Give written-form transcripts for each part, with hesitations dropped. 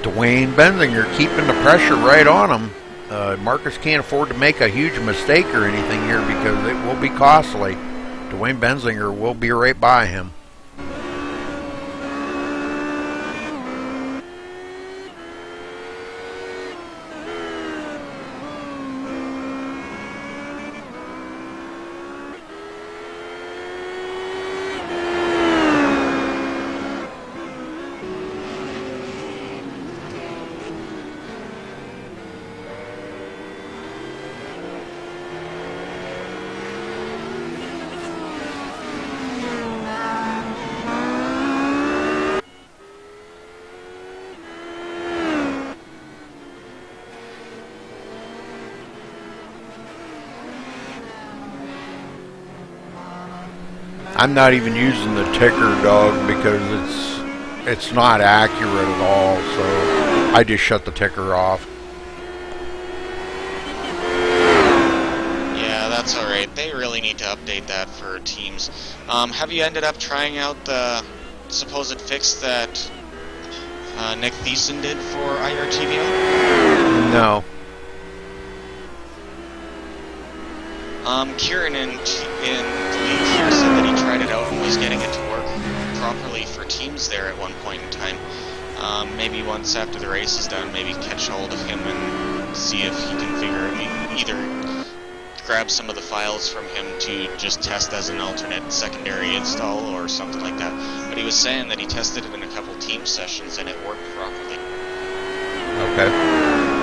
Dwayne Benzinger keeping the pressure right on him. Marcus can't afford to make a huge mistake or anything here because it will be costly. Dwayne Benzinger will be right by him. I'm not even using the ticker, dog, because it's not accurate at all, so I just shut the ticker off. Yeah, that's alright. They really need to update that for teams. Have you ended up trying out the supposed fix that Nick Thiessen did for IRTVO? No. Kieran in the league here said that he tried it out and was getting it to work properly for teams there at one point in time. Maybe once after the race is done, maybe catch hold of him and see if he can either grab some of the files from him to just test as an alternate secondary install or something like that. But he was saying that he tested it in a couple team sessions and it worked properly. Okay.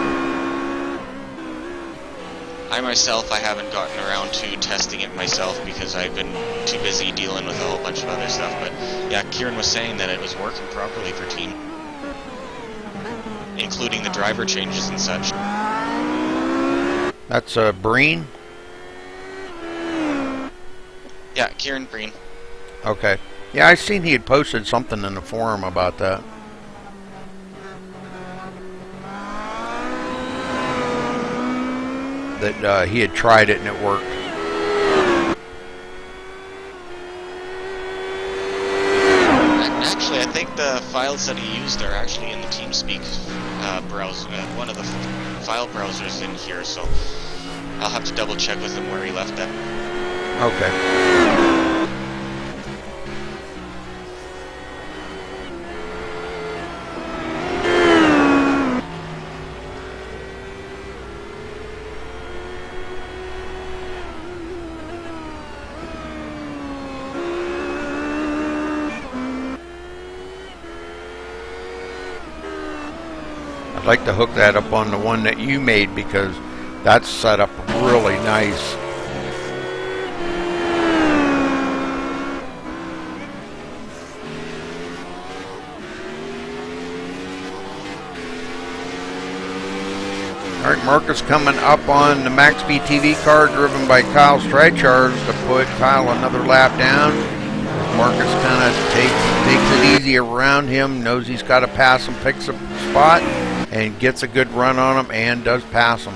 I haven't gotten around to testing it myself because I've been too busy dealing with a whole bunch of other stuff, but yeah, Kieran was saying that it was working properly for team, including the driver changes and such. That's Breen? Yeah, Kieran Breen. Okay. Yeah, I seen he had posted something in the forum about that. That he had tried it and it worked. Actually, I think the files that he used are actually in the TeamSpeak browser, one of the file browsers in here, so I'll have to double check with him where he left that. Okay. I'd like to hook that up on the one that you made because that's set up really nice. Alright, Marcus coming up on the MaxSpeedTV car driven by Kyle Streichars to put Kyle another lap down. Marcus kind of takes it easy around him, knows he's got to pass him, picks a spot, and gets a good run on him and does pass him.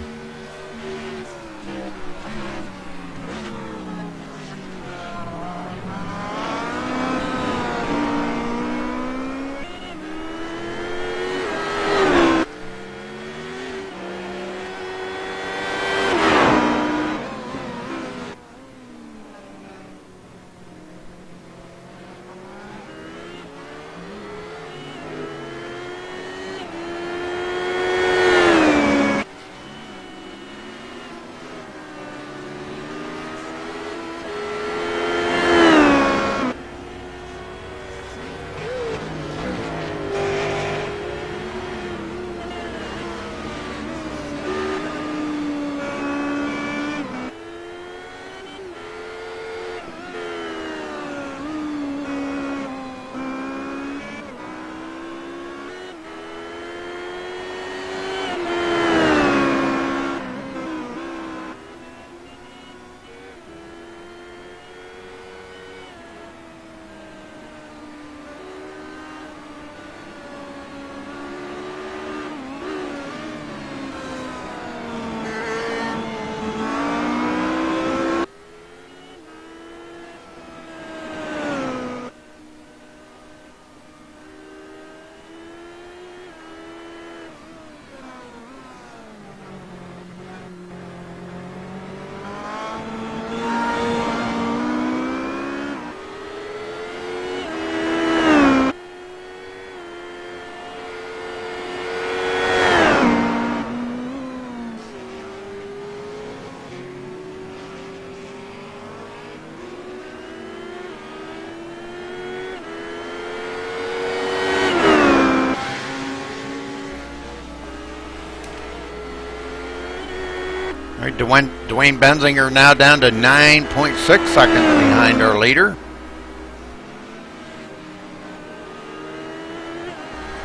right, Dwayne Benzinger now down to 9.6 seconds behind our leader.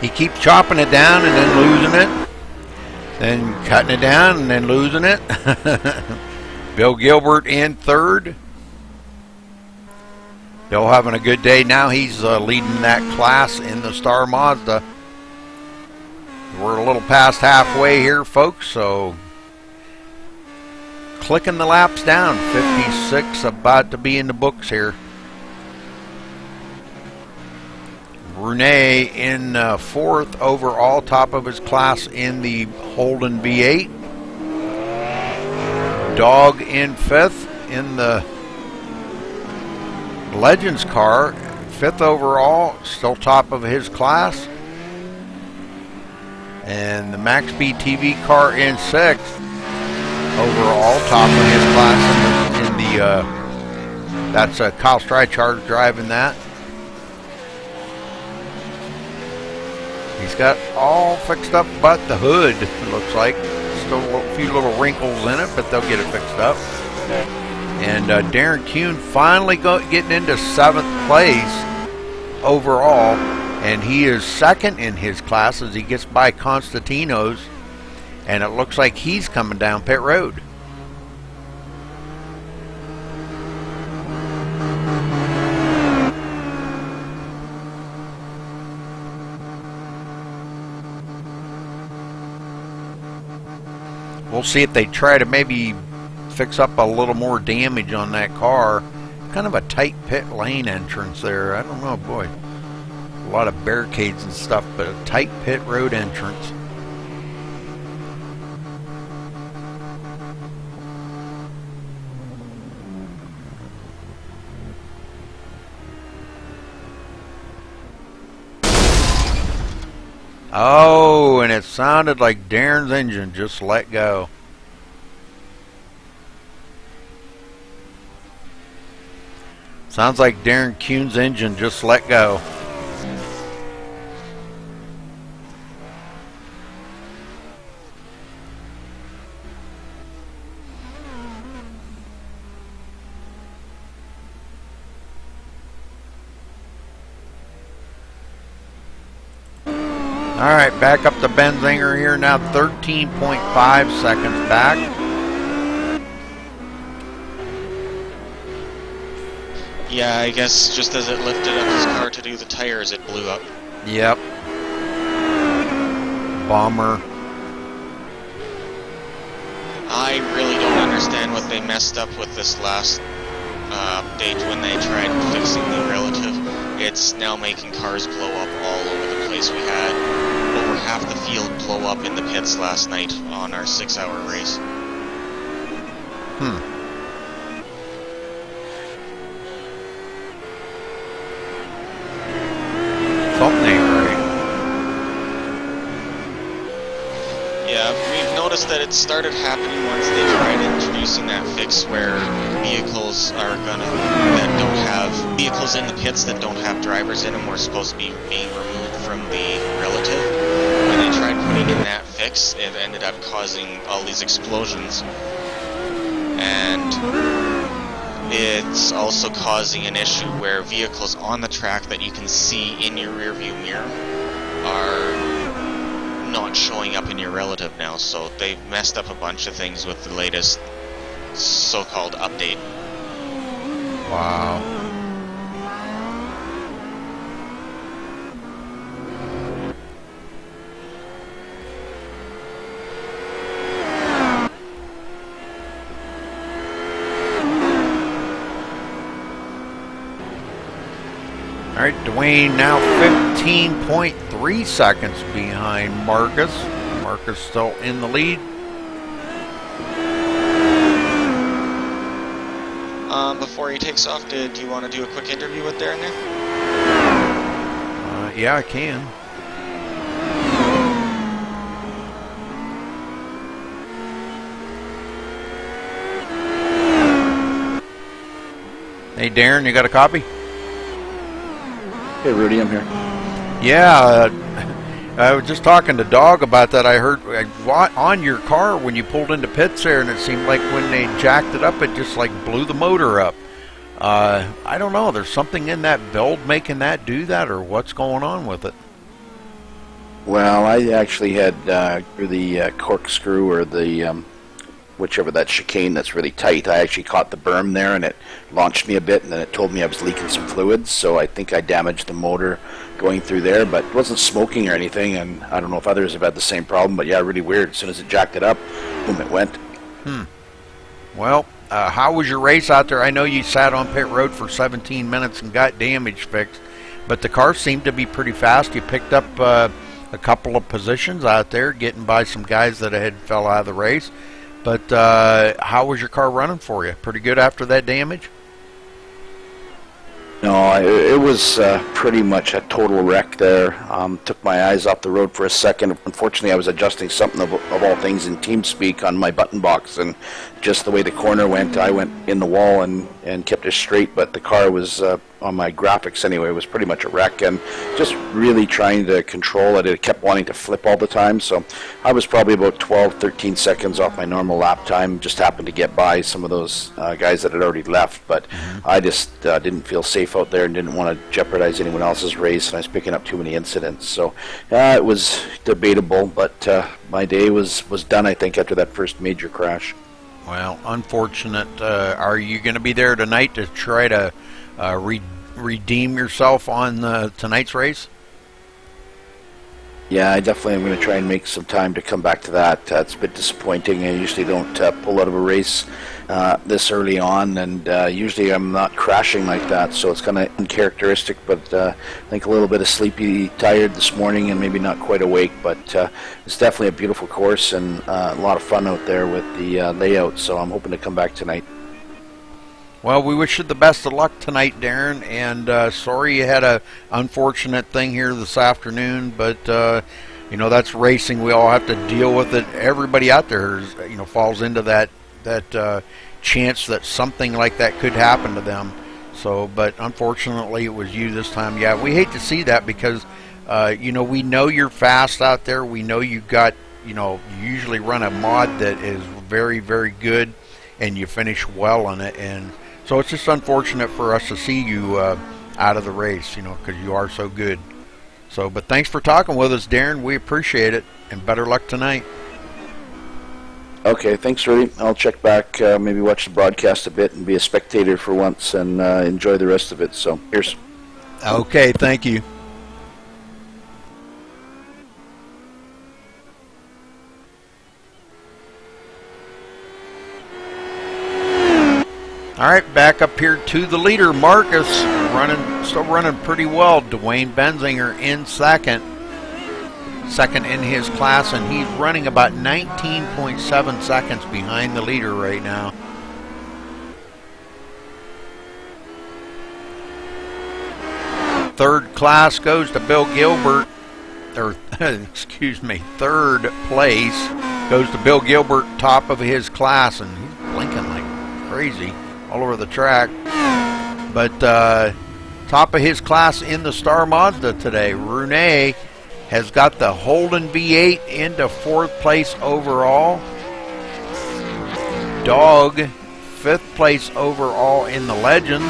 He keeps chopping it down and then losing it. Then cutting it down and then losing it. Bill Gilbert in third. Bill having a good day now. He's leading that class in the Star Mazda. We're a little past halfway here, folks, so clicking the laps down. 56 about to be in the books here. Brunei in fourth overall, top of his class in the Holden V8. Dog in fifth in the Legends car, fifth overall, still top of his class. And the MaxSpeedTV car in sixth overall, top of his class in the that's Kyle Streichard driving that. He's got all fixed up but the hood, it looks like. Still a few little wrinkles in it, but they'll get it fixed up. And Darren Kuhn finally getting into seventh place overall. And he is second in his class as he gets by Constantino's. And it looks like he's coming down pit road. We'll see if they try to maybe fix up a little more damage on that car. Kind of a tight pit lane entrance there. I don't know, boy. A lot of barricades and stuff, but a tight pit road entrance. Oh, and it sounded like Darren's engine just let go. Sounds like Darren Kuhn's engine just let go. All right, back up to Benzinger here now, 13.5 seconds back. Yeah, I guess just as it lifted up his car to do the tires, it blew up. Yep. Bomber. I really don't understand what they messed up with this last update when they tried fixing the relative. It's now making cars blow up all over the place. We had over half the field blow up in the pits last night on our 6-hour race. Something ain't right. Yeah, we've noticed that it started happening once they tried introducing that fix where vehicles are that don't have vehicles in the pits that don't have drivers in them were supposed to be being removed from the relative. When they tried putting in that fix, it ended up causing all these explosions. And it's also causing an issue where vehicles on the track that you can see in your rearview mirror are not showing up in your relative now. So they've messed up a bunch of things with the latest so-called update. Wow. All right, Dwayne now 15.3 seconds behind Marcus. Marcus still in the lead. Before he takes off, do you want to do a quick interview with Darren there? Yeah, I can. Hey, Darren, you got a copy? Hey, Rudy, I'm here. Yeah, I was just talking to Dog about that. I heard on your car when you pulled into pits there, and it seemed like when they jacked it up, it just like blew the motor up. I don't know. There's something in that build making that do that, or what's going on with it? Well, I actually had the corkscrew or the whichever that chicane that's really tight. I actually caught the berm there, and it launched me a bit, and then it told me I was leaking some fluids. So I think I damaged the motor going through there, but it wasn't smoking or anything. And I don't know if others have had the same problem, but yeah, really weird. As soon as it jacked it up, boom, it went. Well, how was your race out there? I know you sat on pit road for 17 minutes and got damage fixed, but the car seemed to be pretty fast. You picked up a couple of positions out there, getting by some guys that had fell out of the race. But how was your car running for you? Pretty good after that damage? No, it was pretty much a total wreck there. Took my eyes off the road for a second. Unfortunately, I was adjusting something of all things in TeamSpeak on my button box, and just the way the corner went, I went in the wall and kept it straight, but the car was, on my graphics anyway, was pretty much a wreck, and just really trying to control it. It kept wanting to flip all the time, so I was probably about 12, 13 seconds off my normal lap time. Just happened to get by some of those guys that had already left, but I just didn't feel safe out there and didn't want to jeopardize anyone else's race, and I was picking up too many incidents. So it was debatable, but my day was done, I think, after that first major crash. Well, unfortunate. Are you going to be there tonight to try to redeem yourself on tonight's race? Yeah, I definitely am going to try and make some time to come back to that. It's a bit disappointing. I usually don't pull out of a race this early on, and usually I'm not crashing like that, so it's kind of uncharacteristic, but I think a little bit of sleepy, tired this morning, and maybe not quite awake, but it's definitely a beautiful course and a lot of fun out there with the layout, so I'm hoping to come back tonight. Well, we wish you the best of luck tonight, Darren, and sorry you had a unfortunate thing here this afternoon, but you know, that's racing. We all have to deal with it. Everybody out there is, you know, falls into that chance that something like that could happen to them. So, but unfortunately it was you this time. Yeah, we hate to see that because you know, we know you're fast out there. We know you got, you know, you usually run a mod that is very, very good, and you finish well on it, and so it's just unfortunate for us to see you out of the race, you know, because you are so good. So, but thanks for talking with us, Darren. We appreciate it, and better luck tonight. Okay, thanks, Rudy. I'll check back, maybe watch the broadcast a bit and be a spectator for once and enjoy the rest of it. So, here's. Okay, thank you. All right, back up here to the leader, Marcus, still running pretty well. Dwayne Benzinger in second in his class, and he's running about 19.7 seconds behind the leader right now. Third class goes to Bill Gilbert, or excuse me, third place goes to Bill Gilbert, top of his class, and he's blinking like crazy all over the track. But top of his class in the Star Mazda today, Rune has got the Holden V8 into fourth place overall. Dog, fifth place overall in the Legends.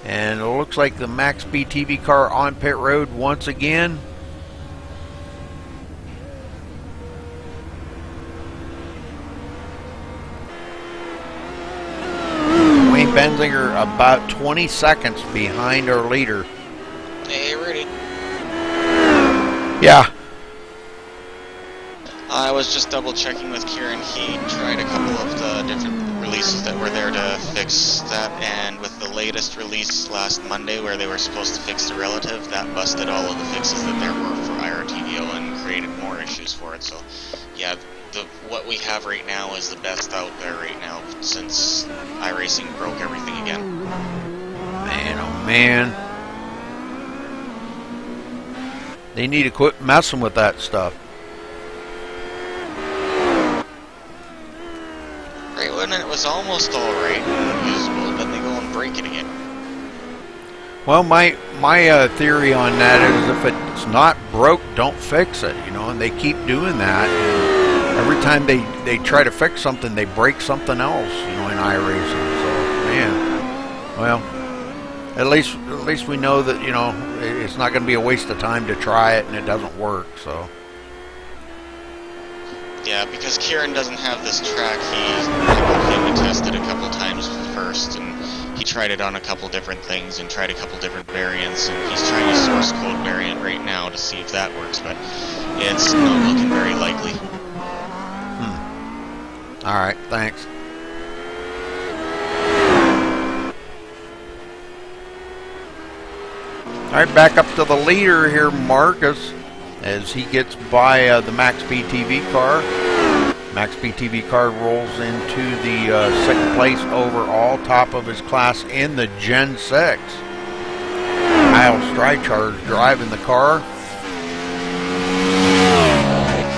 And it looks like the MaxSpeedTV car on pit road once again. Dwayne Benzinger about 20 seconds behind our leader. Hey, Rudy. Yeah. I was just double checking with Kieran. He tried a couple of the different releases that were there to fix that, and with the latest release last Monday where they were supposed to fix the relative, that busted all of the fixes that there were for IRTVO and created more issues for it. So yeah, what we have right now is the best out there right now since iRacing broke everything again. Man, oh man. They need to quit messing with that stuff. When it was almost alright and usable, then they go and break it again. Well, my theory on that is if it's not broke, don't fix it. You know, and they keep doing that. And every time they try to fix something, they break something else. You know, in iRacing. So, man, well, at least we know that, you know, it's not going to be a waste of time to try it and it doesn't work. So. Yeah, because Kieran doesn't have this track, he only tested a couple times first, and he tried it on a couple different things and tried a couple different variants, and he's trying a source code variant right now to see if that works, but it's not looking very likely. Alright, thanks. Alright, back up to the leader here, Marcus, as he gets by the MaxSpeedTV car. MaxSpeedTV car rolls into the second place overall, top of his class in the Gen 6. Kyle Strychar's driving the car.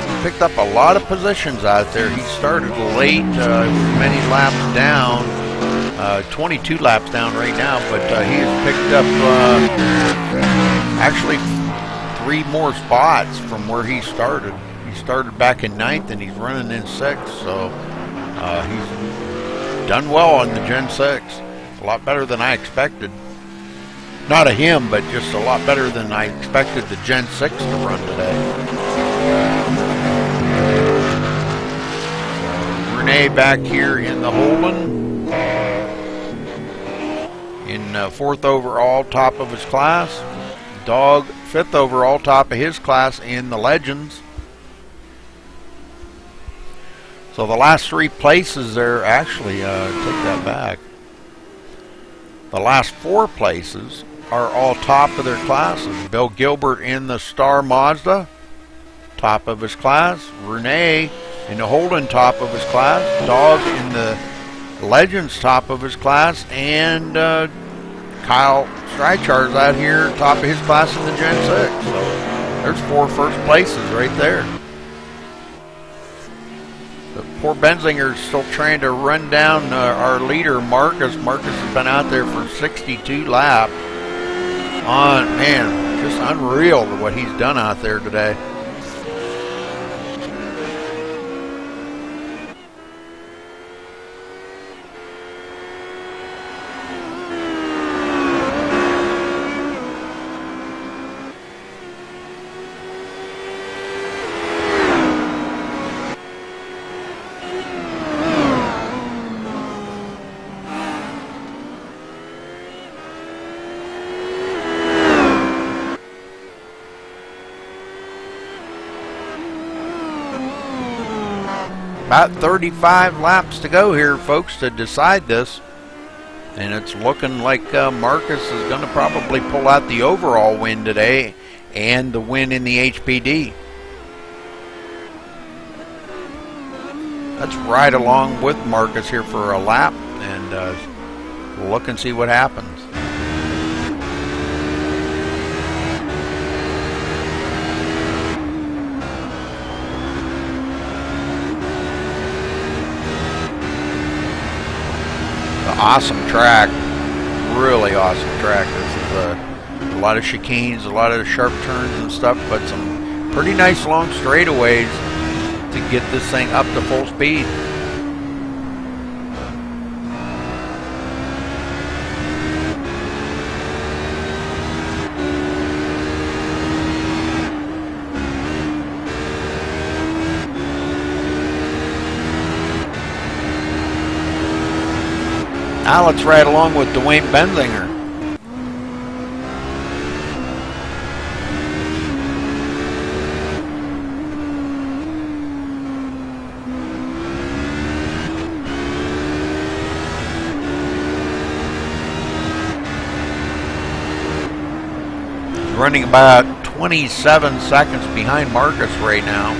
He picked up a lot of positions out there. He started late, many laps down, 22 laps down right now, but he has picked up actually 3 more spots from where he started. He started back in 9th and he's running in 6th, so he's done well on the Gen 6. A lot better than I expected. Not of him, but just a lot better than I expected the Gen 6 to run today. Renee back here in the Holden. In 4th overall, top of his class. Dog 5th overall, top of his class in the Legends. So the last 3 places there, actually, take that back. The last 4 places are all top of their classes. Bill Gilbert in the Star Mazda, top of his class. Renee in the Holden, top of his class. Dog in the Legends, top of his class. And Kyle Strychar's out here, top of his class in the Gen 6. So there's 4 first places right there. The poor Benzinger's still trying to run down our leader, Marcus. Marcus has been out there for 62 laps. Man, just unreal what he's done out there today. About 35 laps to go here, folks, to decide this. And it's looking like Marcus is going to probably pull out the overall win today and the win in the HPD. Let's ride along with Marcus here for a lap and look and see what happens. Awesome track, really awesome track. This is a lot of chicanes, a lot of sharp turns and stuff, but some pretty nice long straightaways to get this thing up to full speed. Now let's ride along with Dwayne Benzinger. Running about 27 seconds behind Marcus right now.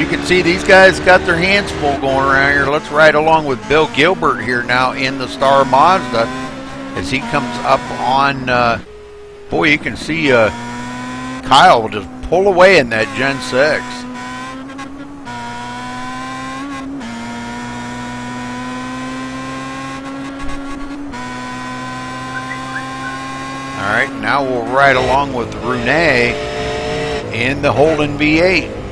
you can see, these guys got their hands full going around here. Let's ride along with Bill Gilbert here now in the Star Mazda as he comes up on, boy, you can see Kyle will just pull away in that Gen 6. All right, now we'll ride along with Renee in the Holden V8.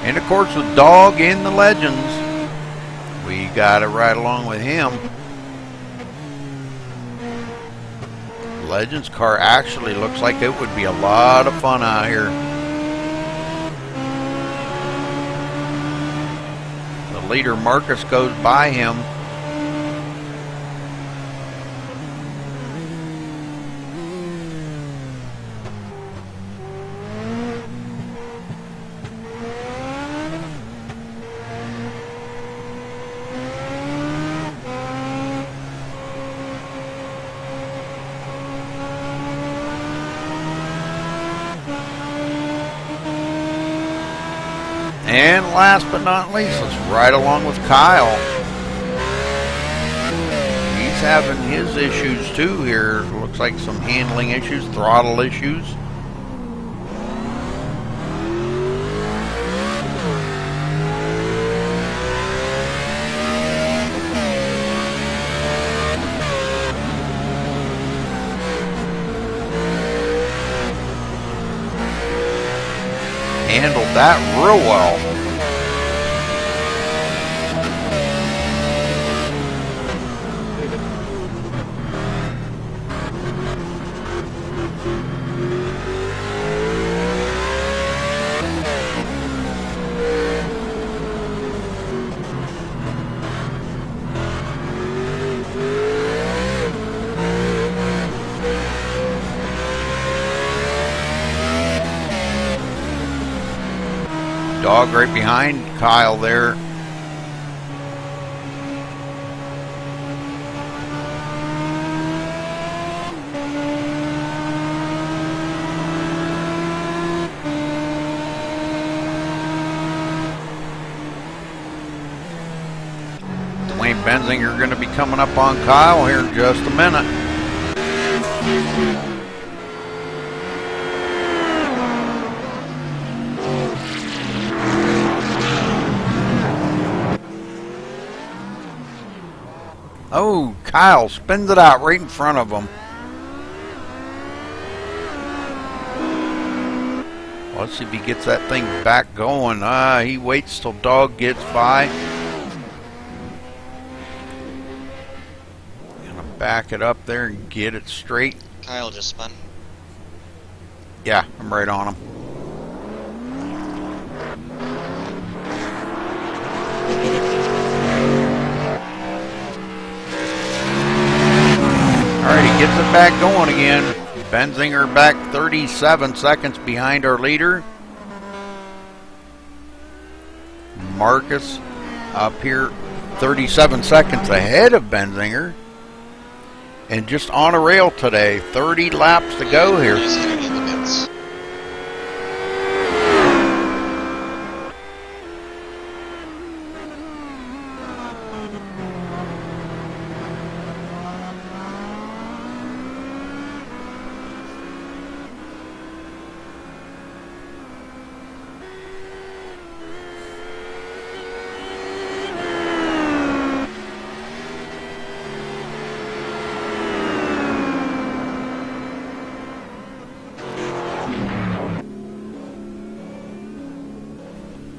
And of course, with Dog in the Legends, we got to ride along with him. Legends car actually looks like it would be a lot of fun out here. The leader Marcus goes by him. And last but not least, let's ride along with Kyle. He's having his issues too here. Looks like some handling issues, throttle issues. Handled that real well. Dog right behind Kyle there. Dwayne Benzinger going to be coming up on Kyle here in just a minute. Oh, Kyle spins it out right in front of him. Let's see if he gets that thing back going. He waits till Dog gets by. Gonna back it up there and get it straight. Kyle just spun. Yeah, I'm right on him. Alright, he gets it back going again. Benzinger back 37 seconds behind our leader. Marcus up here 37 seconds ahead of Benzinger. And just on a rail today. 30 laps to go here. He's heading in the pits.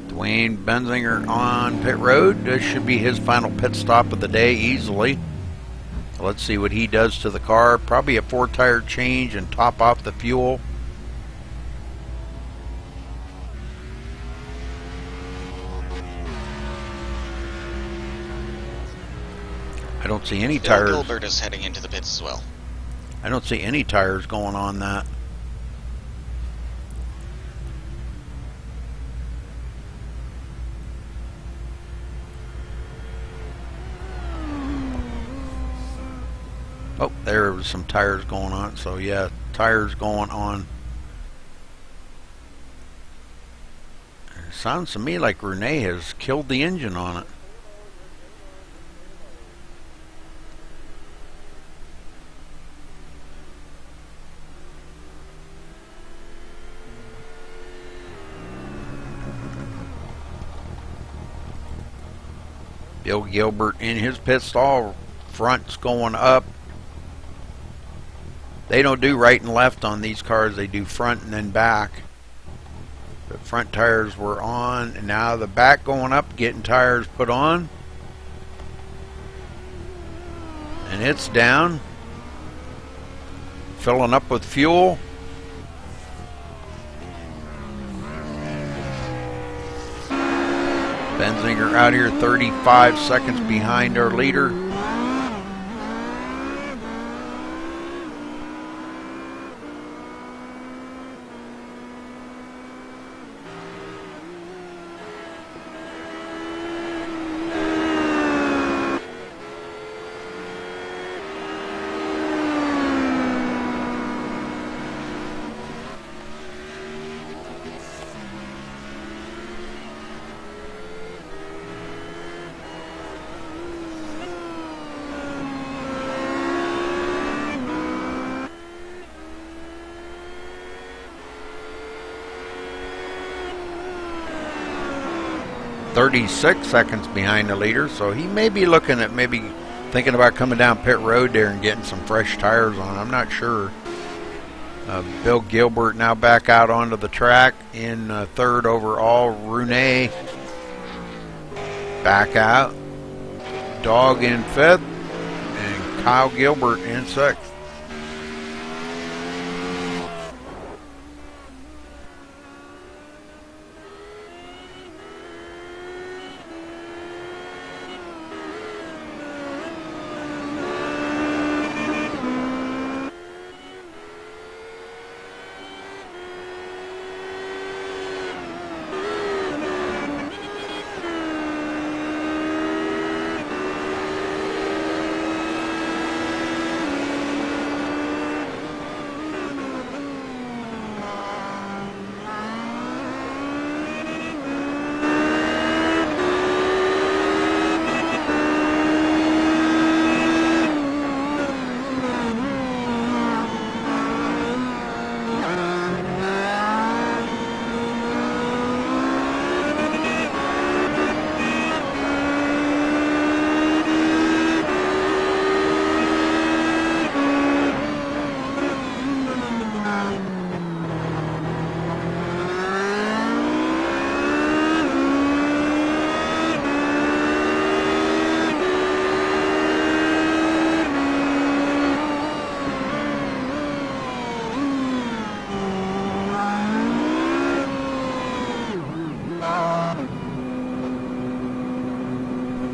Dwayne Benzinger on pit road. This should be his final pit stop of the day easily. Let's see what he does to the car. Probably a 4-tire change and top off the fuel. I don't see any tires. Gilbert is heading into the pits as well. I don't see any tires going on that. Oh, there was some tires going on. So yeah, tires going on. It sounds to me like Renee has killed the engine on it. Bill Gilbert in his pit stall. Front's going up. They don't do right and left on these cars. They do front and then back. The front tires were on, and now the back going up, getting tires put on. And it's down. Filling up with fuel. Benzinger out here 35 seconds behind our leader. .36 seconds behind the leader, so he may be looking at maybe thinking about coming down pit road there and getting some fresh tires on. I'm not sure. Bill Gilbert now back out onto the track in third overall. Renee back out. Dog in fifth, and Kyle Gilbert in sixth.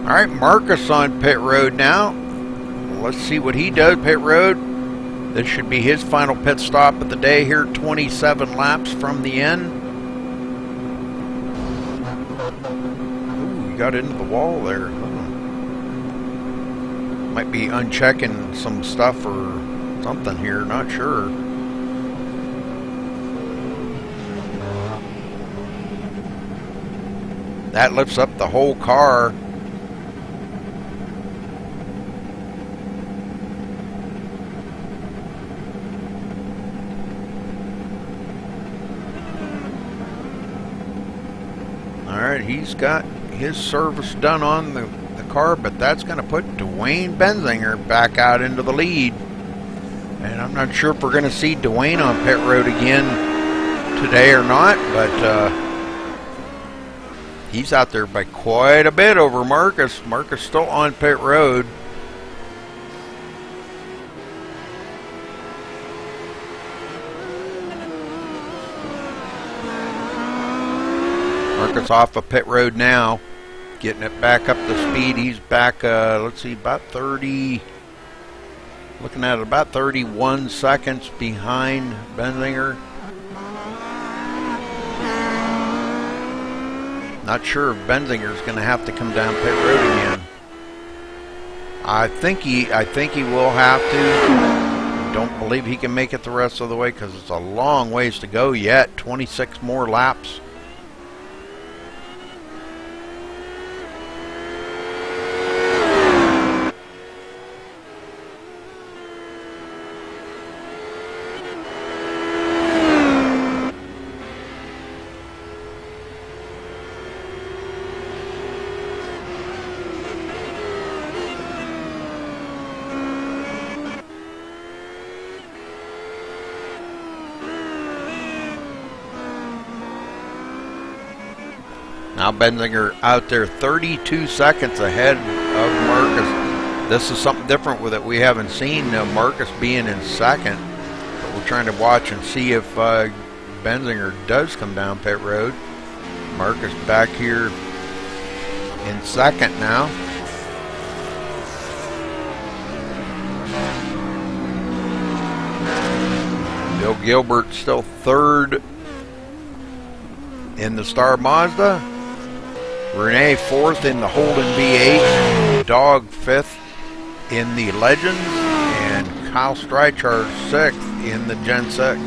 All right, Marcus on pit road now. Let's see what he does pit road. This should be his final pit stop of the day here, 27 laps from the end. Ooh, he got into the wall there. Might be unchecking some stuff or something here, not sure. That lifts up the whole car. He's got his service done on the car, but that's going to put Dwayne Benzinger back out into the lead. And I'm not sure if we're going to see Dwayne on pit road again today or not, but he's out there by quite a bit over Marcus. Marcus still on pit road. Marcus off of pit road now, getting it back up to speed. He's back, let's see, about 30, Looking at about 31 seconds behind Benzinger. Not sure if Benzinger's going to have to come down pit road again. I think he will have to. Don't believe he can make it the rest of the way because it's a long ways to go yet. 26 more laps. Now Benzinger out there 32 seconds ahead of Marcus. This is something different with it. We haven't seen Marcus being in second. But we're trying to watch and see if Benzinger does come down pit road. Marcus back here in second now. Bill Gilbert still third in the Star Mazda. Renee fourth in the Holden V8. Dog fifth in the Legends. And Kyle Streichard sixth in the Gen 6.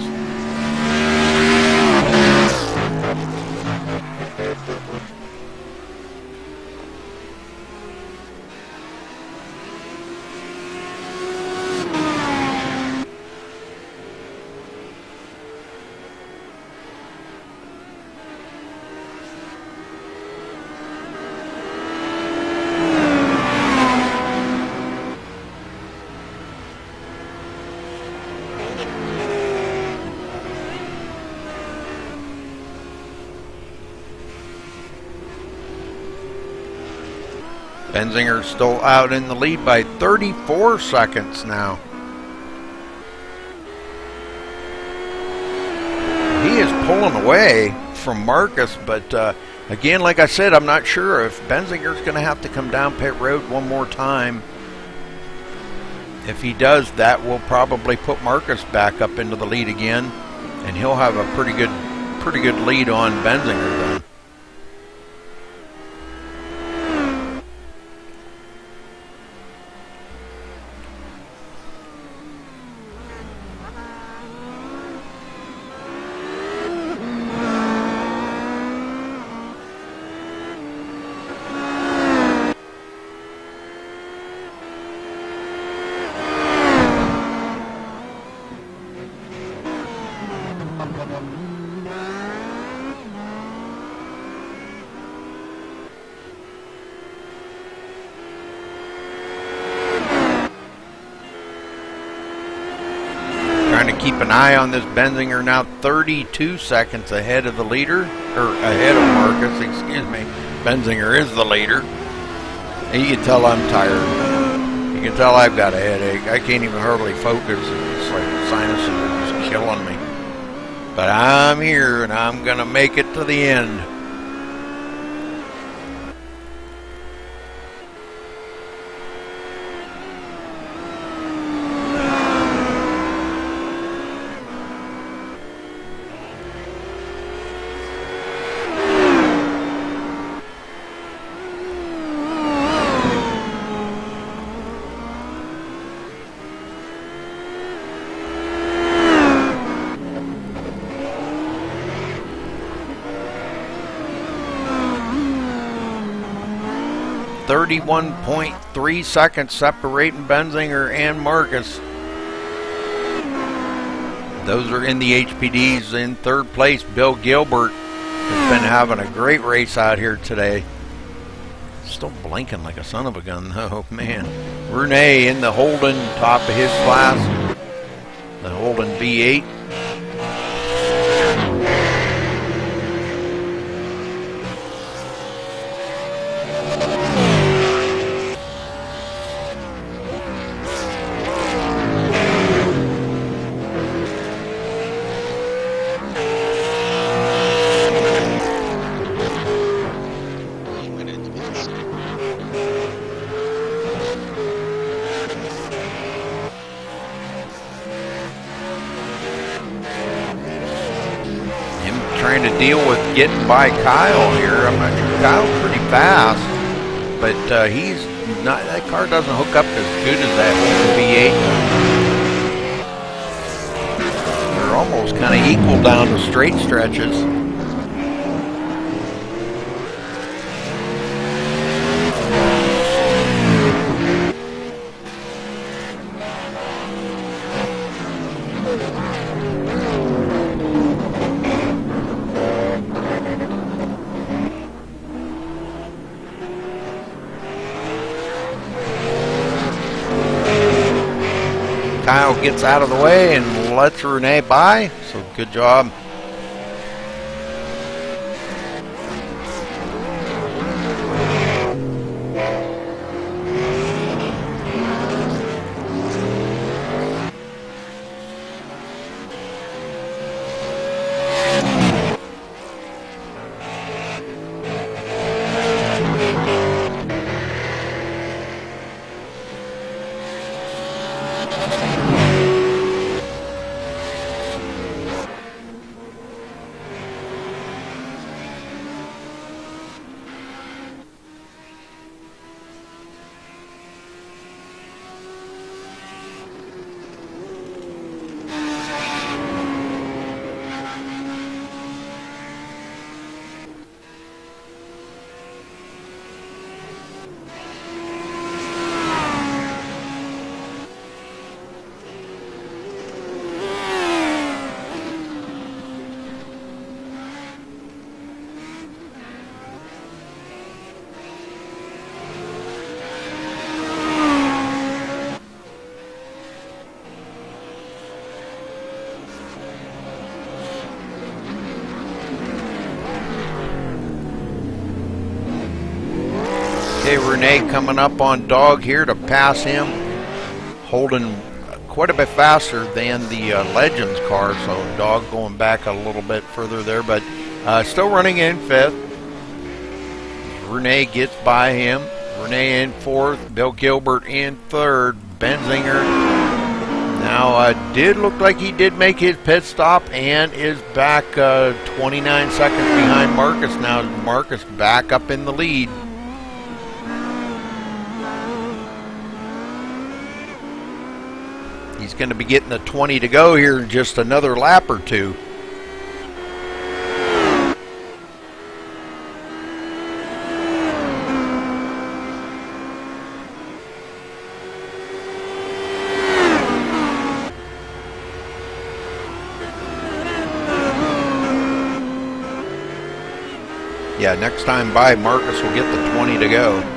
Benzinger still out in the lead by 34 seconds now. He is pulling away from Marcus, but again, like I said, I'm not sure if Benzinger's going to have to come down pit road one more time. If he does, that will probably put Marcus back up into the lead again, and he'll have a pretty good lead on Benzinger then. Trying to keep an eye on this Benzinger now 32 seconds ahead of the leader, or ahead of Marcus, excuse me. Benzinger is the leader. And you can tell I'm tired. You can tell I've got a headache. I can't even hardly focus. It's like sinuses are just killing me. But I'm here and I'm going to make it to the end. .3 seconds separating Benzinger and Marcus. Those are in the HPDs. In third place, Bill Gilbert has been having a great race out here today. Still blinking like a son of a gun, though, man. Renee in the Holden, top of his class. The Holden V8. deal with getting by Kyle here. I'm not sure. Kyle's pretty fast, but he's not. That car doesn't hook up as good as that V8. They're almost kind of equal down the straight stretches. Kyle gets out of the way and lets Renee by, so good job. Okay, Renee coming up on Dog here to pass him, holding quite a bit faster than the Legends car, so Dog going back a little bit further there, but still running in fifth. Renee gets by him. Renee in fourth, Bill Gilbert in third, Benzinger now did look like he did make his pit stop and is back 29 seconds behind Marcus. Now Marcus back up in the lead. He's going to be getting the 20 to go here in just another lap or two. Yeah, next time by, Marcus will get the 20 to go.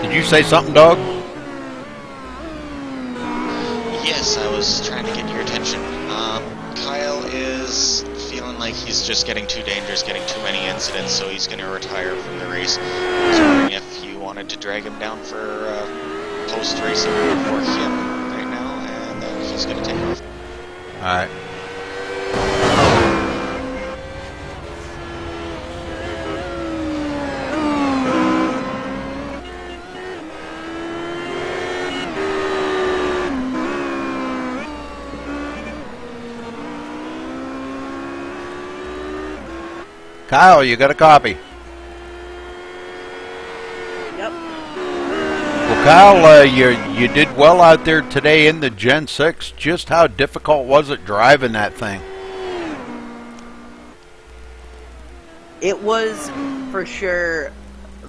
Did you say something, Dog? Yes, I was trying to get your attention. Kyle is feeling like he's just getting too dangerous, getting too many incidents, so he's going to retire from the race. I was wondering if you wanted to drag him down for post-racing for him right now, and then he's going to take off. All right. Kyle, you got a copy? Yep. Well, Kyle, you did well out there today in the Gen 6. Just how difficult was it driving that thing? It was, for sure,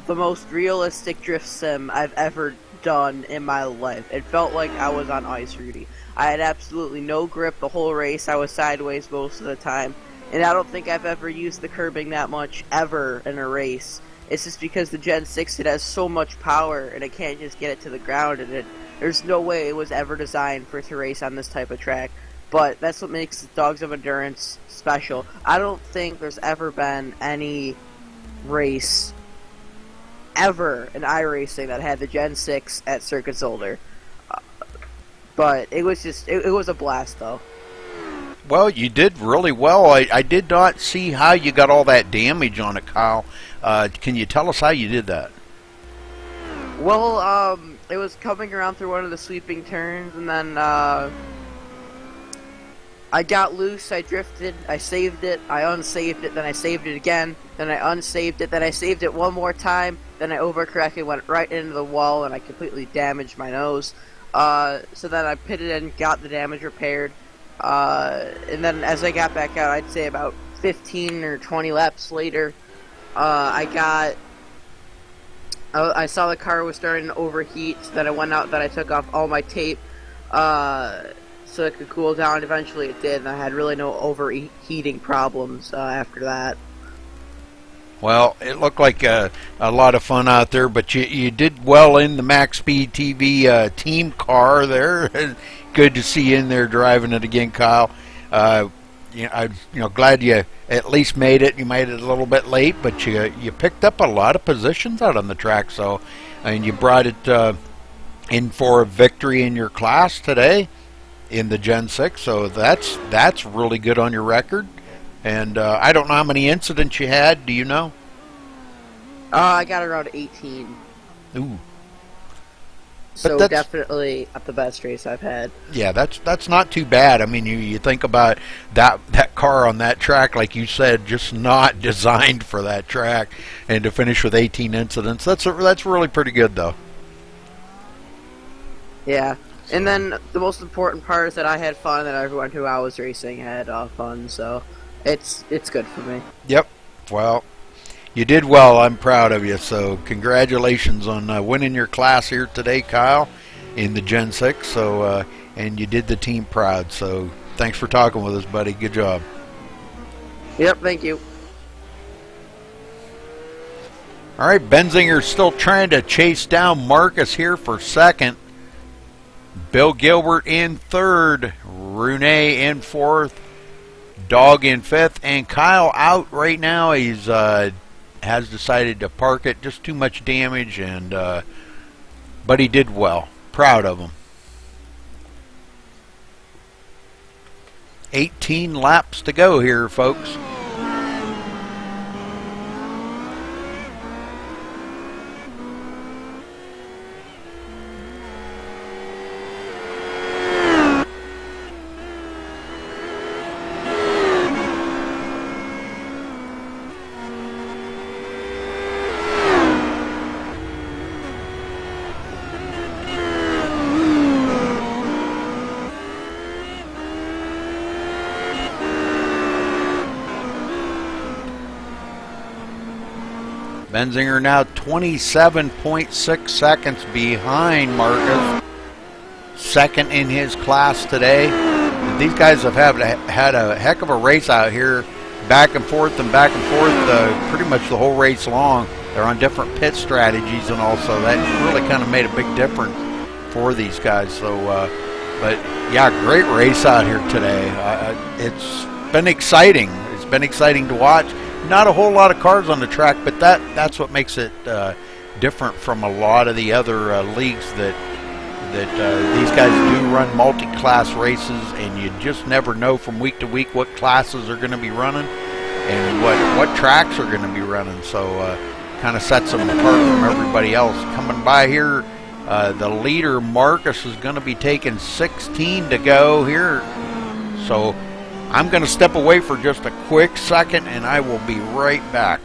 the most realistic drift sim I've ever done in my life. It felt like I was on ice, Rudy. I had absolutely no grip the whole race. I was sideways most of the time. And I don't think I've ever used the curbing that much ever in a race. It's just because the Gen 6, it has so much power, and it can't just get it to the ground, and there's no way it was ever designed for it to race on this type of track. But that's what makes Dogs of Endurance special. I don't think there's ever been any race ever in iRacing that had the Gen 6 at Circuit Zolder. But it was just, it was a blast, though. Well, you did really well. I did not see how you got all that damage on it, Kyle. Can you tell us how you did that? Well, it was coming around through one of the sweeping turns, and then I got loose, I drifted, I saved it, I unsaved it, then I saved it again, then I unsaved it, then I saved it one more time, then I overcorrected, went right into the wall, and I completely damaged my nose. So then I pitted in, got the damage repaired, and then as I got back out, I'd say about 15 or 20 laps later, I saw the car was starting to overheat, so then I went out, then I took off all my tape, so it could cool down. Eventually it did, and I had really no overheating problems after that. Well, it looked like a lot of fun out there, but you did well in the MaxSpeedTV team car there. Good to see you in there driving it again, Kyle. I'm glad you at least made it. You made it a little bit late, but you picked up a lot of positions out on the track. So, and you brought it in for a victory in your class today in the Gen 6. So that's really good on your record. And I don't know how many incidents you had. Do you know? I got around 18. Ooh. So definitely not the best race I've had. Yeah, that's not too bad. I mean, you think about that car on that track, like you said, just not designed for that track, and to finish with 18 incidents, that's really pretty good, though. Yeah. And then the most important part is that I had fun, and that everyone who I was racing had fun. So it's good for me. Yep. Well, you did well. I'm proud of you. So congratulations on winning your class here today, Kyle, in the Gen 6. So and you did the team proud. So thanks for talking with us, buddy. Good job. Yep. Thank you. All right, Benzinger's still trying to chase down Marcus here for second. Bill Gilbert in third, Rune in fourth, Dog in fifth, and Kyle out right now. He's has decided to park it. Just too much damage, and but he did well. Proud of him. 18 laps to go here, folks. Benzinger now 27.6 seconds behind Marcus. Second in his class today. These guys have had a heck of a race out here, back and forth, pretty much the whole race long. They're on different pit strategies, and also that really kind of made a big difference for these guys. So, but yeah, great race out here today. It's been exciting. It's been exciting to watch. Not a whole lot of cars on the track, but that's what makes it different from a lot of the other leagues that these guys do run multi-class races, and you just never know from week to week what classes are going to be running and what tracks are going to be running. So kind of sets them apart from everybody else. Coming by here, the leader Marcus is going to be taking 16 to go here. So I'm going to step away for just a quick second, and I will be right back.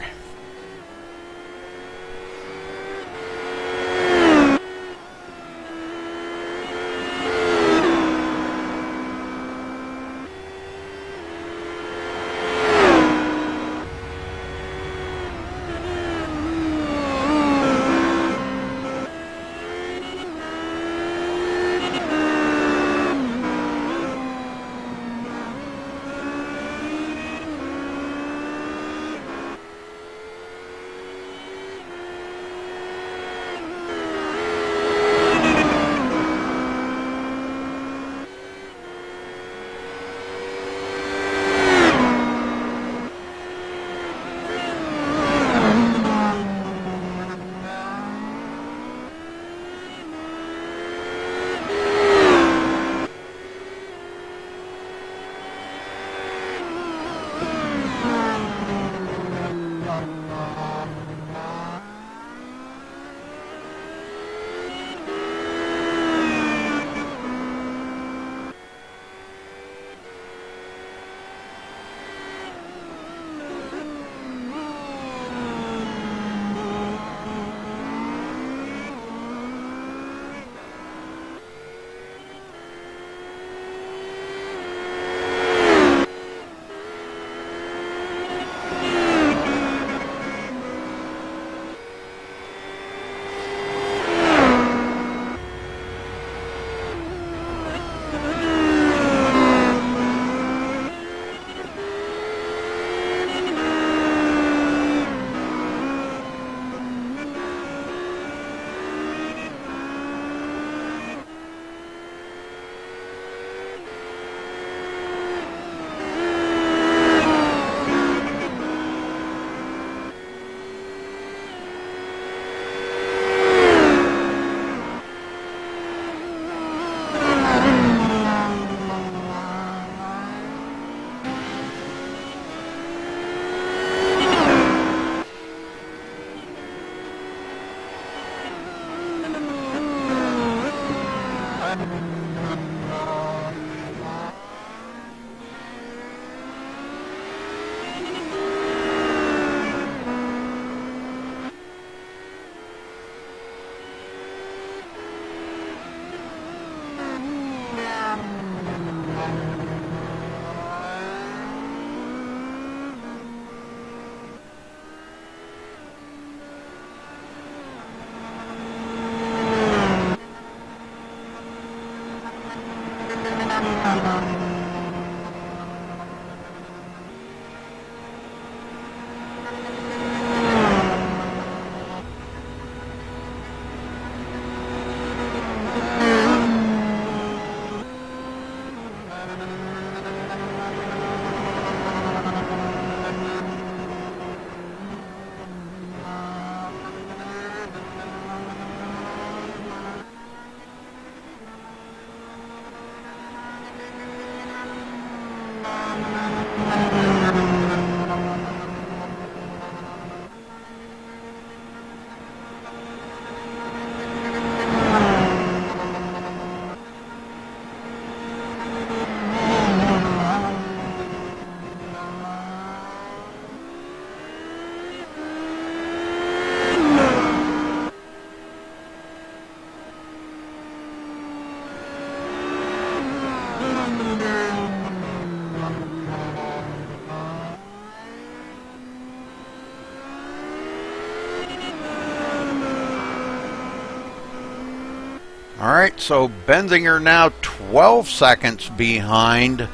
All right, so Benzinger now 12 seconds behind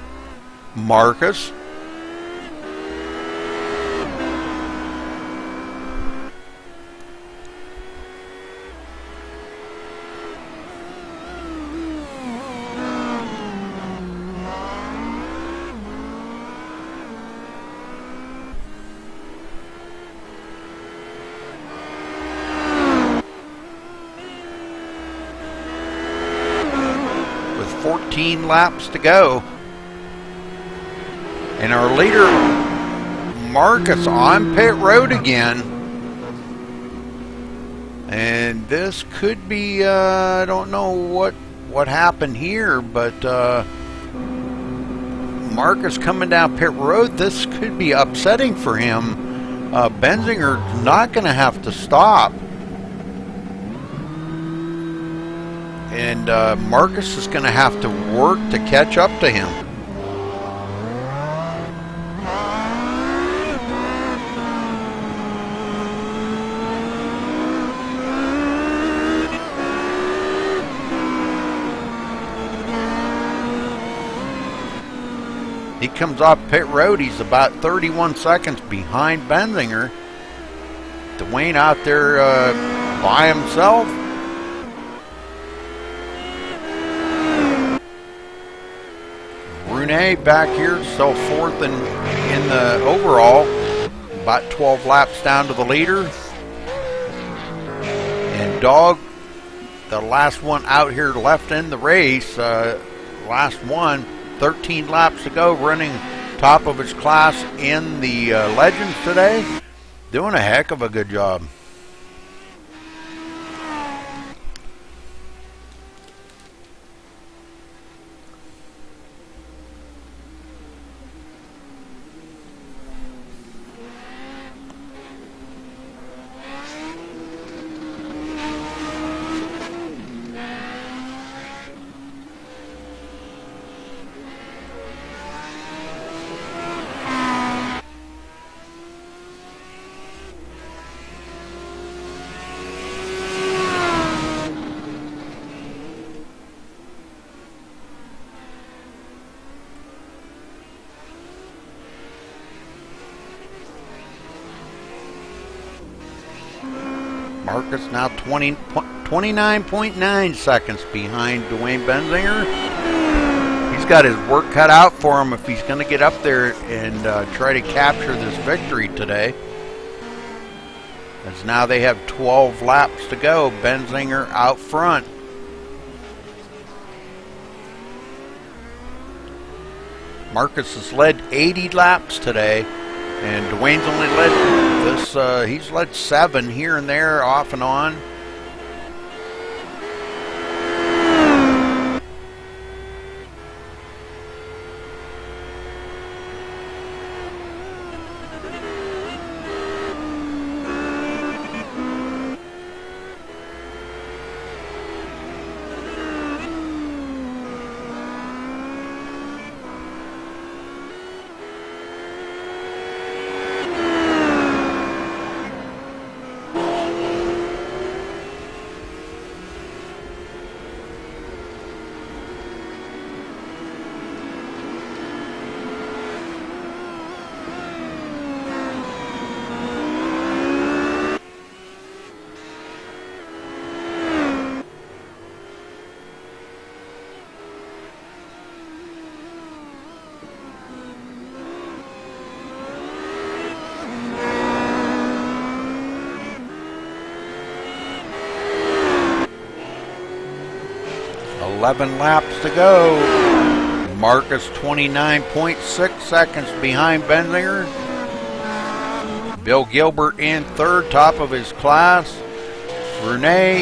Marcus. With 14 laps to go. And our leader, Marcus, on pit road again. And this could be, I don't know what happened here, but Marcus coming down pit road, this could be upsetting for him. Benzinger's not going to have to stop. And Marcus is going to have to work to catch up to him. He comes off pit road. He's about 31 seconds behind Benzinger. Dwayne out there by himself. Brune back here, still fourth in the overall. About 12 laps down to the leader. And Dog, the last one out here left in the race. Last one. 13 laps to go, running top of his class in the Legends today. Doing a heck of a good job. Marcus now 29.9 seconds behind Dwayne Benzinger. He's got his work cut out for him if he's going to get up there and try to capture this victory today. As now they have 12 laps to go. Benzinger out front. Marcus has led 80 laps today. And Dwayne's only led this, he's led 7 here and there, off and on. Laps to go. Marcus 29.6 seconds behind Benzinger. Bill Gilbert in third, top of his class. Renee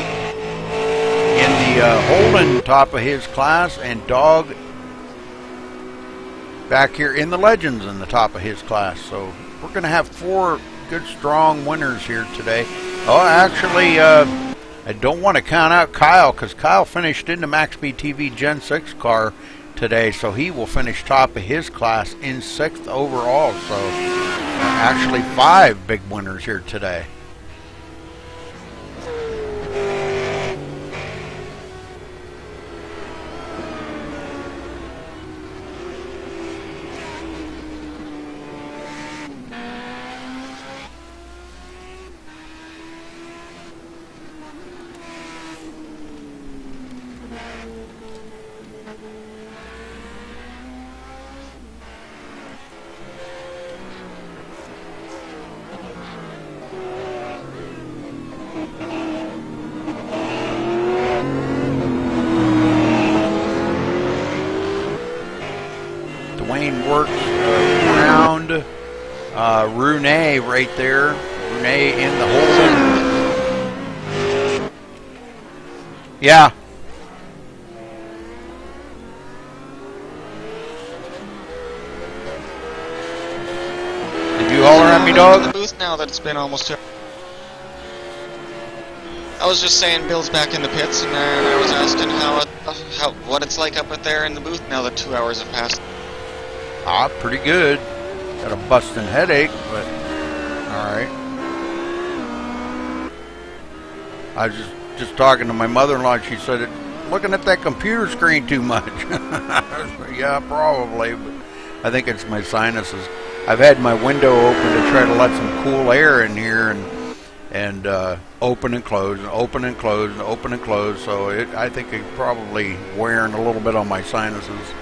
in the Holden, top of his class, and Dog back here in the Legends in the top of his class. So we're going to have 4 good, strong winners here today. Oh, actually, I don't want to count out Kyle because Kyle finished in the MaxSpeedTV Gen 6 car today, so he will finish top of his class in 6th overall. So actually 5 big winners here today. Rune right there. Rune in the hole. Yeah. Did you holler at me, dog? I'm in the booth now that it's been almost 2 hours. I was just saying Bill's back in the pits, and I was asking what it's like up there in the booth now that 2 hours have passed. Pretty good. Got a busting headache, but alright. I was just talking to my mother-in-law, and she said, looking at that computer screen too much. Yeah, probably, but I think it's my sinuses. I've had my window open to try to let some cool air in here, and open and close, and open and close, and open and close, so I think it's probably wearing a little bit on my sinuses.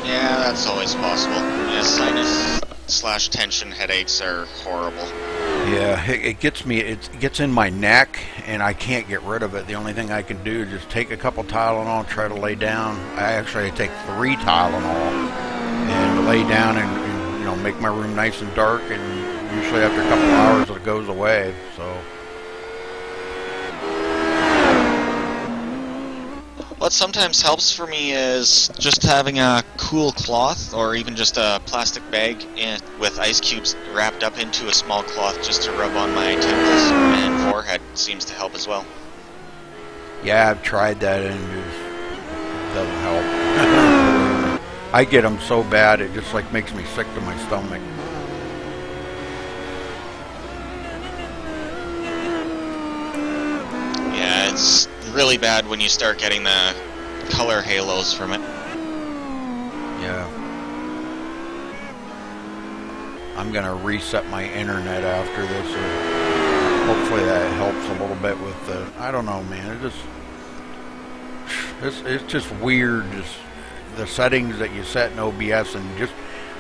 Yeah, that's always possible. Yeah, sinus/tension headaches are horrible. Yeah, it gets me. It gets in my neck, and I can't get rid of it. The only thing I can do is just take a couple Tylenol, try to lay down. I take 3 Tylenol and lay down, and make my room nice and dark. And usually after a couple hours, it goes away. So. What sometimes helps for me is just having a cool cloth or even just a plastic bag with ice cubes wrapped up into a small cloth just to rub on my temples and forehead seems to help as well. Yeah, I've tried that and it just doesn't help. I get them so bad it just makes me sick to my stomach. Yeah, it's really bad when you start getting the color halos from it. Yeah. I'm gonna reset my internet after this, and hopefully that helps a little bit with the. I don't know, man. It's just weird. Just the settings that you set in OBS, and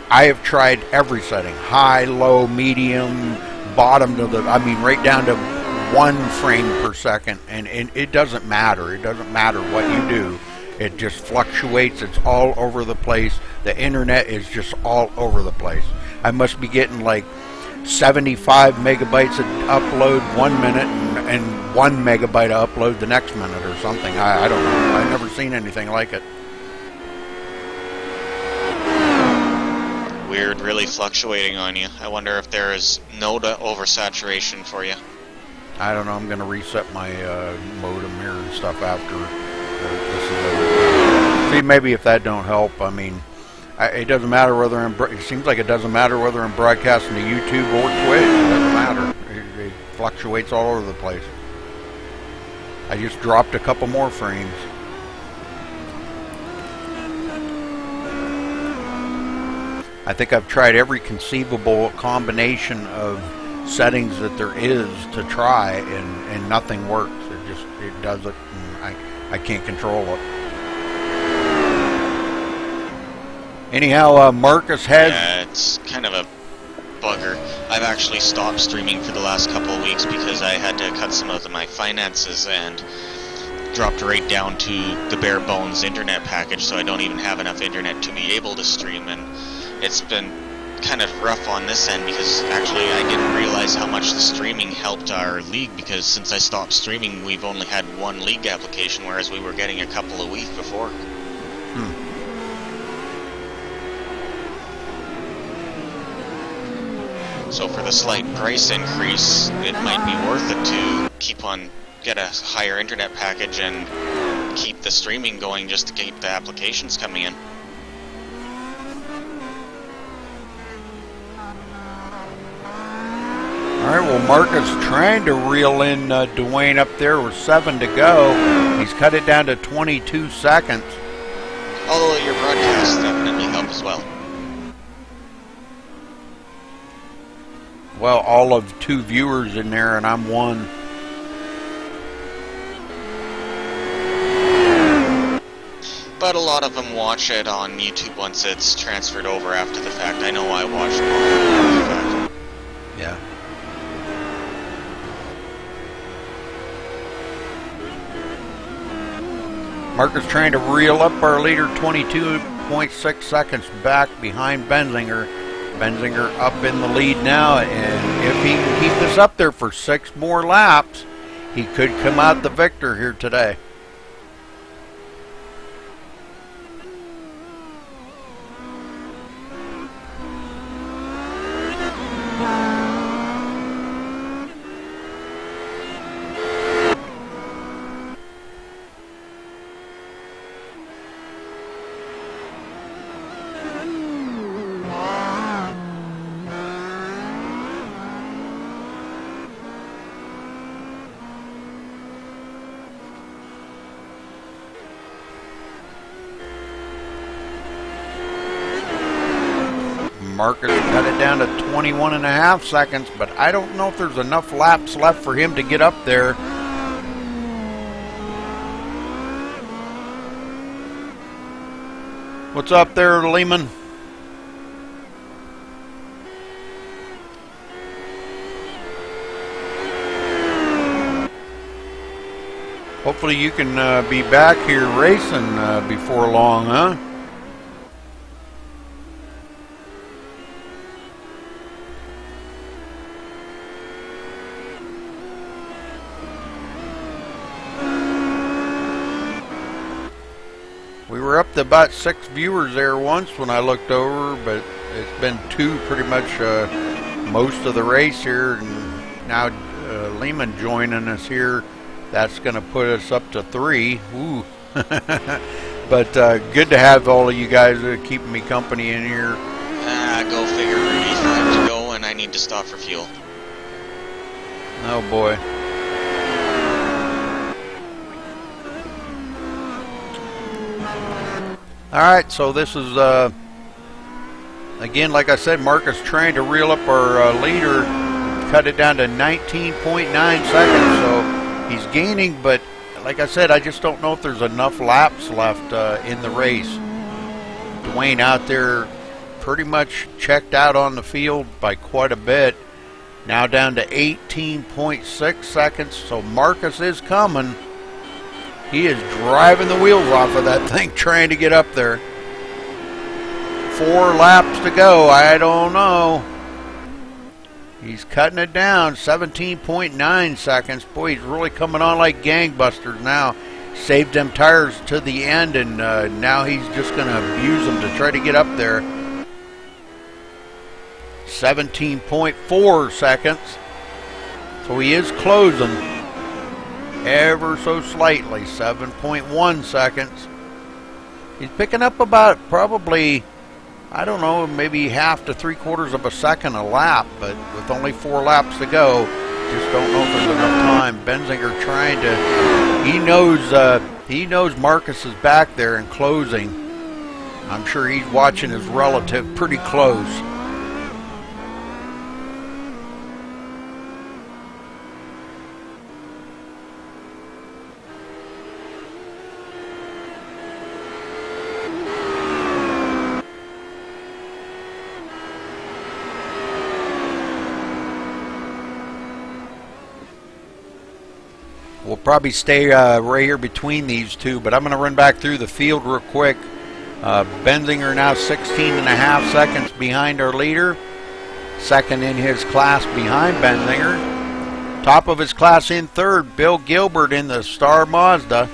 I have tried every setting: high, low, medium, bottom to the. I mean, right down to 1 frame per second, and it doesn't matter. It doesn't matter what you do. It just fluctuates. It's all over the place. The internet is just all over the place. I must be getting 75 megabytes of upload 1 minute and 1 megabyte of upload the next minute or something. I don't know. I've never seen anything like it. Weird, really fluctuating on you. I wonder if there is no oversaturation for you. I don't know. I'm going to reset my modem here and stuff after this is over. See, maybe if that don't help, I mean, it doesn't matter whether it seems like it doesn't matter whether I'm broadcasting to YouTube or Twitch. It doesn't matter. It fluctuates all over the place. I just dropped a couple more frames. I think I've tried every conceivable combination of settings that there is to try, and nothing works. It does it, and I can't control it. Anyhow, Marcus has. Yeah, it's kind of a bugger. I've actually stopped streaming for the last couple of weeks because I had to cut some of my finances and dropped right down to the bare bones internet package, so I don't even have enough internet to be able to stream, and it's been kind of rough on this end because actually I didn't realize how much the streaming helped our league, because since I stopped streaming we've only had 1 league application, whereas we were getting a couple a week before. So for the slight price increase, it might be worth it to get a higher internet package and keep the streaming going just to keep the applications coming in. Alright, well, Marcus trying to reel in Dwayne up there with 7 to go. He's cut it down to 22 seconds. Although your broadcasts definitely help as well. Well, all of 2 viewers in there, and I'm 1. But a lot of them watch it on YouTube once it's transferred over after the fact. I know I watched it after the fact. Yeah. Marcus trying to reel up our leader, 22 17.6 seconds back behind Benzinger. Benzinger up in the lead now, and if he can keep this up there for 6 more laps, he could come out the victor here today. Marcus cut it down to 21.5 seconds, but I don't know if there's enough laps left for him to get up there. What's up there, Lehman? Hopefully you can be back here racing before long, huh? We were up to about 6 viewers there once when I looked over, but it's been 2 pretty much most of the race here, and now Lehman joining us here. That's going to put us up to 3. Ooh. But good to have all of you guys keeping me company in here. Go figure, Rudy. 5 to go, and I need to stop for fuel. Oh boy. Alright, so this is, again, like I said, Marcus trying to reel up our leader, cut it down to 19.9 seconds, so he's gaining, but like I said, I just don't know if there's enough laps left in the race. Dwayne out there pretty much checked out on the field by quite a bit, now down to 18.6 seconds, so Marcus is coming. He is driving the wheels off of that thing, trying to get up there. 4 laps to go. I don't know. He's cutting it down. 17.9 seconds. Boy, he's really coming on like gangbusters now. Saved them tires to the end, and now he's just going to abuse them to try to get up there. 17.4 seconds. So he is closing. Ever so slightly, 7.1 seconds. He's picking up about probably, I don't know, maybe half to 3/4 of a second a lap, but with only 4 laps to go, just don't know if there's enough time. Benzinger trying to, he knows Marcus is back there and closing. I'm sure he's watching his relative pretty close. We'll probably stay right here between these two, but I'm going to run back through the field real quick. Benzinger now 16.5 seconds behind our leader. Second in his class behind Benzinger. Top of his class in third, Bill Gilbert in the Star Mazda.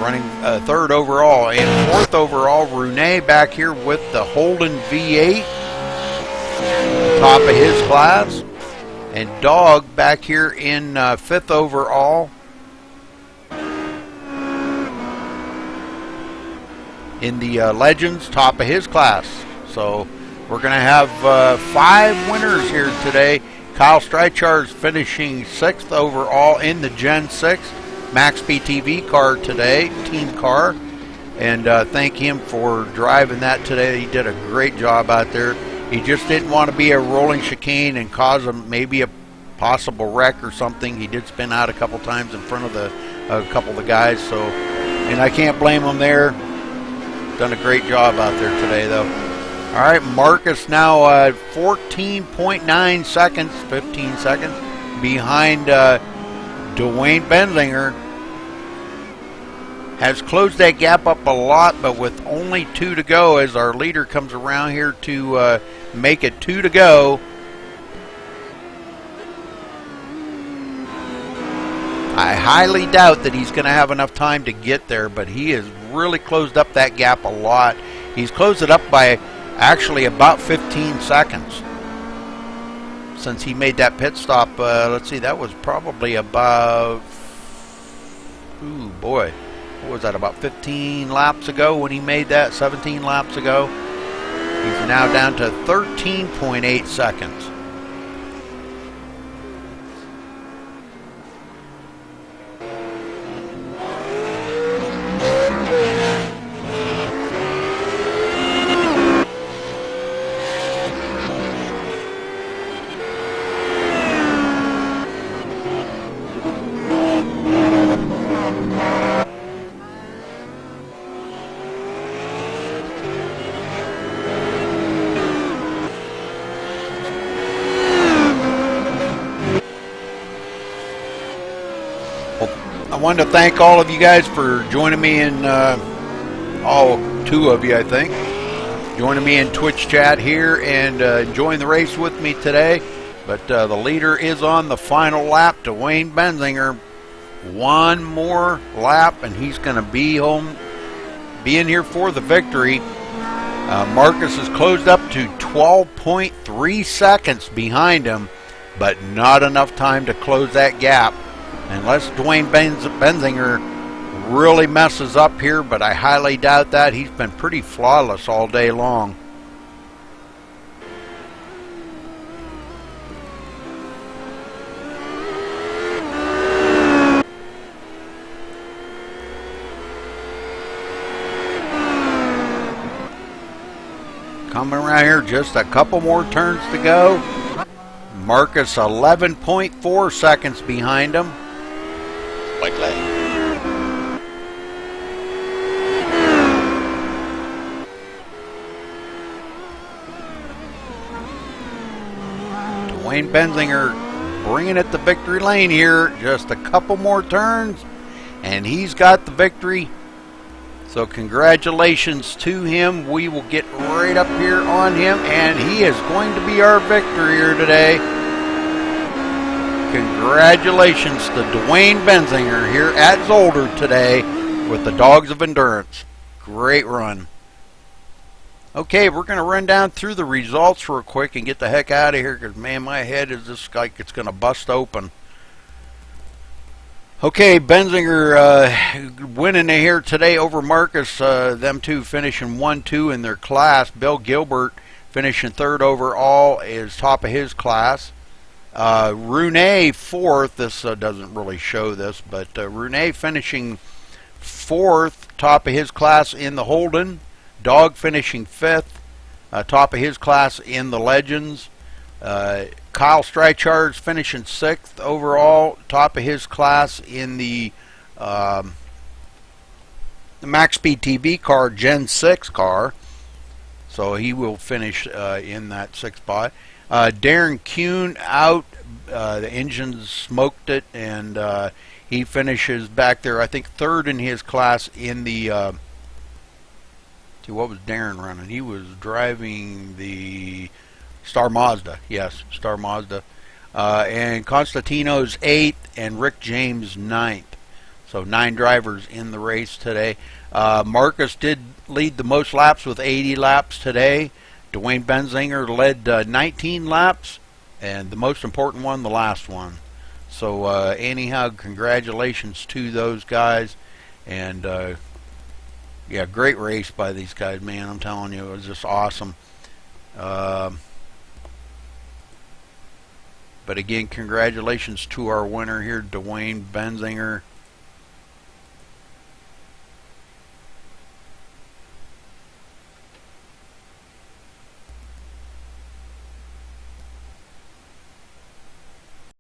Running third overall. And fourth overall, Rune back here with the Holden V8. Top of his class. And Dog back here in 5th overall in the Legends, top of his class. So we're going to have 5 winners here today. Kyle Streichard's finishing 6th overall in the Gen 6 MaxSpeedTV car today, team car. And thank him for driving that today. He did a great job out there. He just didn't want to be a rolling chicane and cause maybe a possible wreck or something. He did spin out a couple times in front of a couple of the guys, so, and I can't blame him there. Done a great job out there today, though. All right, Marcus now 14.9 seconds, 15 seconds behind Dwayne Benzinger. has closed that gap up a lot, but with only 2 to go as our leader comes around here to make it 2 to go. I highly doubt that he's going to have enough time to get there, but he has really closed up that gap a lot. He's closed it up by actually about 15 seconds since he made that pit stop. Let's see, that was probably about, ooh boy, what was that, about 15 laps ago when he made that, 17 laps ago. He's now down to 13.8 seconds. I wanted to thank all of you guys for joining me in, all 2 of you, I think, joining me in Twitch chat here and enjoying the race with me today. But the leader is on the final lap, Dwayne Benzinger. 1 more lap, and he's going to be home, be in here for the victory. Marcus has closed up to 12.3 seconds behind him, but not enough time to close that gap. Unless Dwayne Benzinger really messes up here, but I highly doubt that. He's been pretty flawless all day long. Coming around here, just a couple more turns to go. Marcus 11.4 seconds behind him. White flag. Dwayne Benzinger bringing it to victory lane here. Just a couple more turns, and he's got the victory. So congratulations to him. We will get right up here on him, and he is going to be our victor here today. Congratulations to Dwayne Benzinger here at Zolder today with the Dogs of Endurance. Great run. Okay, we're going to run down through the results real quick and get the heck out of here because, man, my head is just like it's going to bust open. Okay, Benzinger winning here today over Marcus. Them 2 finishing 1-2 in their class. Bill Gilbert finishing 3rd overall is top of his class. Rune 4th. This doesn't really show this, but Rune finishing 4th, top of his class in the Holden. Dog finishing 5th, top of his class in the Legends. Kyle Streichard's finishing 6th overall, top of his class in the MaxSpeedTV car, Gen 6 car. So he will finish in that 6th spot. Darren Kuhn out. The engine smoked it, and he finishes back there, I think, 3rd in his class in the... what was Darren running? He was driving the Star Mazda. Yes, Star Mazda. And Constantino's 8th and Rick James 9th. So 9 drivers in the race today. Marcus did lead the most laps with 80 laps today. Dwayne Benzinger led 19 laps, and the most important one, the last one. So anyhow, congratulations to those guys. And yeah, great race by these guys, man. I'm telling you, it was just awesome. But again, congratulations to our winner here, Dwayne Benzinger.